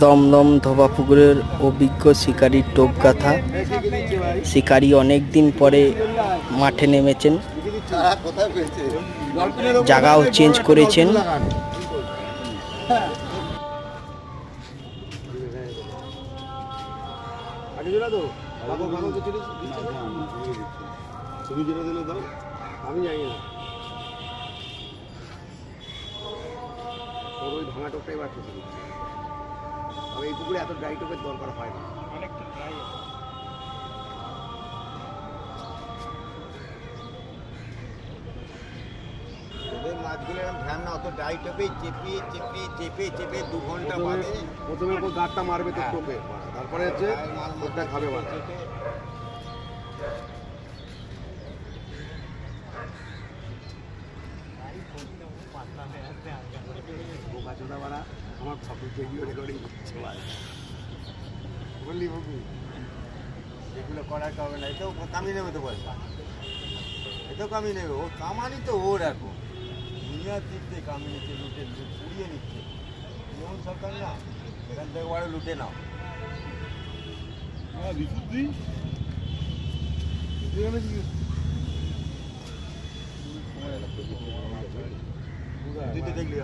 দমদম ধোবা পুকুরের অভিজ্ঞ শিকারীর টোপগাথা। শিকারী অনেক দিন পরে মাঠে নেমেছেন, জায়গাও চেঞ্জ করেছেন। আমি জানি না ওই ভাঙা টোপটাই বার করতে দিচ্ছি। তবে এই পুকুরে এত ড্রাই টোপের দরকার হয় না, অনেকটা ড্রাই আছে। ওদের মাছগুলো এরকম ধ্যান না, অত ড্রাই টোপে চেপে চেপে চেপে চেপে 2 ঘন্টা বাদে প্রথমে ওপর গাঁটটা মারবে তো টোপে, তারপরে হচ্ছে মাছটা খাবে মাছ। আমার ফটো ভিডিও রেকর্ডিং করছে বললি বাবু, এগুলো করার কারণে না, এটাও কামিয়ে নেবে তো পয়সা, এটাও কামিয়ে নেবে। ও কামানি তো ওর এখন দুনিয়ার দিক থেকে কামিয়ে নিচ্ছে, লুটে পুড়িয়ে নিচ্ছে। যেমন সরকার না, এখান থেকে বড় লুটে নাও। বিশুদ্ধি দেখলি